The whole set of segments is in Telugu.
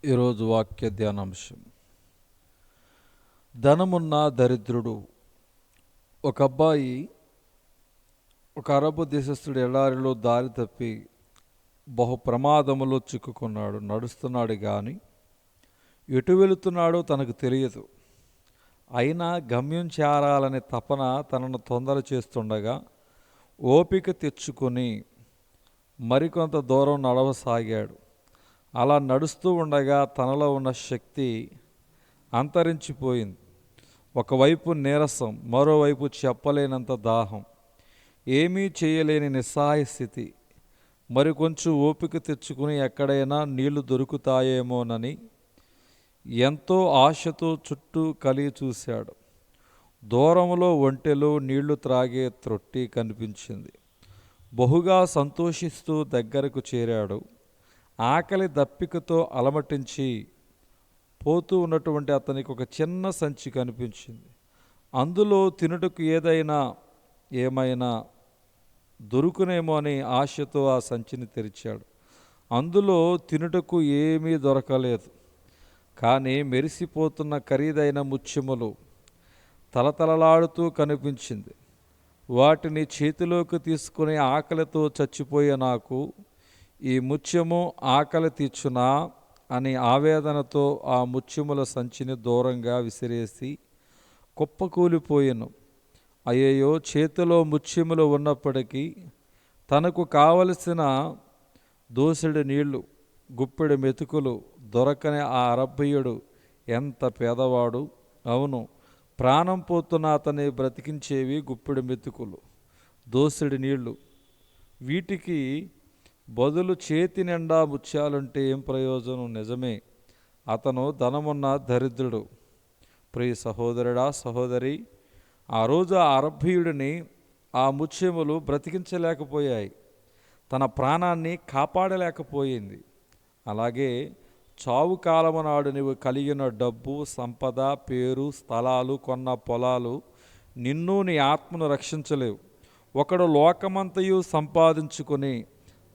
ఈరోజు వాక్య ధ్యానాంశం. ధనమున్న దరిద్రుడు. ఒక అబ్బాయి ఒక అరబు దేశస్థుడు ఎడారిలో దారి తప్పి బహు ప్రమాదములో చిక్కుకున్నాడు. నడుస్తున్నాడు కానీ ఎటు వెళుతున్నాడో తనకు తెలియదు. అయినా గమ్యం చేరాలనే తపన తనను తొందర చేస్తుండగా ఓపిక తెచ్చుకొని మరికొంత దూరం నడవసాగాడు. అలా నడుస్తూ ఉండగా తనలో ఉన్న శక్తి అంతరించిపోయింది. ఒకవైపు నీరసం, మరోవైపు చెప్పలేనంత దాహం, ఏమీ చేయలేని నిస్సహాయ స్థితి. మరికొంచెం ఓపిక తెచ్చుకుని ఎక్కడైనా నీళ్లు దొరుకుతాయేమోనని ఎంతో ఆశతో చుట్టూ కలిగి చూశాడు. దూరంలో ఒంటెలో నీళ్లు త్రాగే త్రొట్టి కనిపించింది. బహుగా సంతోషిస్తూ దగ్గరకు చేరాడు. ఆకలి దప్పికతో అలమటించి పోతూ ఉన్నటువంటి అతనికి ఒక చిన్న సంచి కనిపించింది. అందులో తినుటకు ఏమైనా దొరుకునేమో అని ఆశతో ఆ సంచిని తెరిచాడు. అందులో తినుటకు ఏమీ దొరకలేదు. కానీ మెరిసిపోతున్న ఖరీదైన ముత్యములు తలతలలాడుతూ కనిపించింది. వాటిని చేతిలోకి తీసుకుని ఆకలితో చచ్చిపోయే నాకు ఈ ముత్యము ఆకలి తీర్చునా అని ఆవేదనతో ఆ ముత్యముల సంచిని దూరంగా విసిరేసి కుప్పకూలిపోయెను. అయ్యయ్యో, చేతిలో ముత్యములు ఉన్నప్పటికీ తనకు కావలసిన దోసెడు నీళ్లు, గుప్పెడు మెతుకులు దొరకని ఆ అరబ్బీయుడు ఎంత పేదవాడు. అవును, ప్రాణం పోతున్న అతన్ని బ్రతికించేవి గుప్పెడు మెతుకులు, దోసెడు నీళ్లు. వీటికి బదులు చేతి నిండా ముత్యాలుంటే ఏం ప్రయోజనం? నిజమే, అతను ధనమున్న దరిద్రుడు. ప్రియ సహోదరుడా, సహోదరి, ఆ రోజు ఆ అరబ్బీయుడిని ఆ ముత్యములు బ్రతికించలేకపోయాయి, తన ప్రాణాన్ని కాపాడలేకపోయింది. అలాగే చావు కాలము నాడు నీవు కలిగిన డబ్బు, సంపద, పేరు, స్థలాలు, కొన్న పొలాలు నిన్ను, నీ ఆత్మను రక్షించలేవు. ఒకడు లోకమంతయు సంపాదించుకొని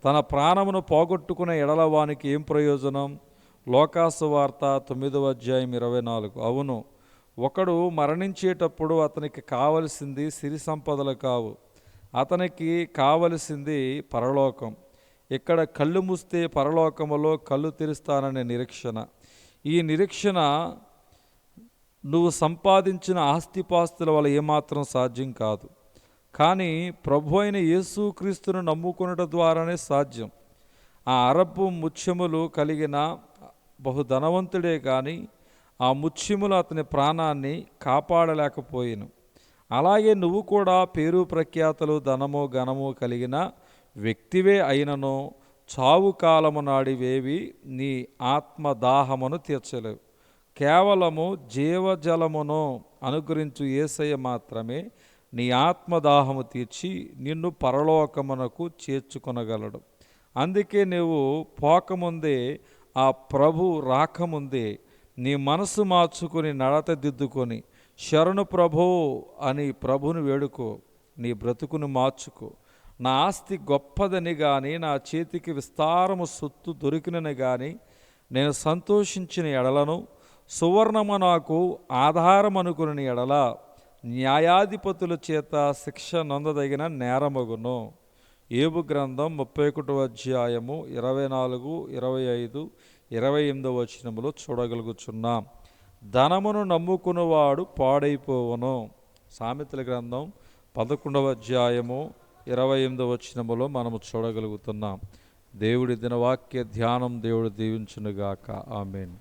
తన ప్రాణమును పోగొట్టుకునే ఎడల వానికి ఏం ప్రయోజనం? లోకాసు వార్త 9:24. అవును, ఒకడు మరణించేటప్పుడు అతనికి కావలసింది సిరి సంపదలు కావు, అతనికి కావలసింది పరలోకం. ఇక్కడ కళ్ళు మూస్తే పరలోకములో కళ్ళు తెరుస్తాననే నిరీక్షణ. ఈ నిరీక్షణ నువ్వు సంపాదించిన ఆస్తిపాస్తుల వల్ల ఏమాత్రం సాధ్యం కాదు. కానీ ప్రభు అయిన యేసుక్రీస్తును నమ్ముకొనుట ద్వారానే సాధ్యం. ఆ అరబ్బు ముత్యములు కలిగిన బహుధనవంతుడే కానీ ఆ ముత్యములు అతని ప్రాణాన్ని కాపాడలేకపోయాను. అలాగే నువ్వు కూడా పేరు ప్రఖ్యాతలు, ధనము, ఘనము కలిగిన వ్యక్తివే అయినను చావు కాలము నాడివేవి నీ ఆత్మదాహమును తీర్చలేవు. కేవలము జీవజలమును అనుగ్రహించు యేసయ్య మాత్రమే నీ ఆత్మదాహము తీర్చి నిన్ను పరలోకమునకు చేర్చుకొనగలడు. అందుకే నువ్వు పోకముందే, ఆ ప్రభు రాకముందే నీ మనసు మార్చుకొని నడత దిద్దుకొని శరణు ప్రభు అని ప్రభుని వేడుకో. నీ బ్రతుకును మార్చుకో. నా ఆస్తి గొప్పదని కానీ, నా చేతికి విస్తారము సొత్తు దొరికినని కానీ నేను సంతోషించిన ఎడలను, సువర్ణము నాకు ఆధారం అనుకుని ఎడల న్యాయాధిపతుల చేత శిక్ష నొందదగిన నేరమగును. యోబు గ్రంథం 31 24, 25, 28 చూడగలుగుచున్నాం. ధనమును నమ్ముకున్నవాడు పాడైపోవును. సామెతల గ్రంథం 11 28 మనము చూడగలుగుతున్నాం. దేవుడి దినవాక్య ధ్యానం దేవుడు దీవించునుగాక. ఆమేన్.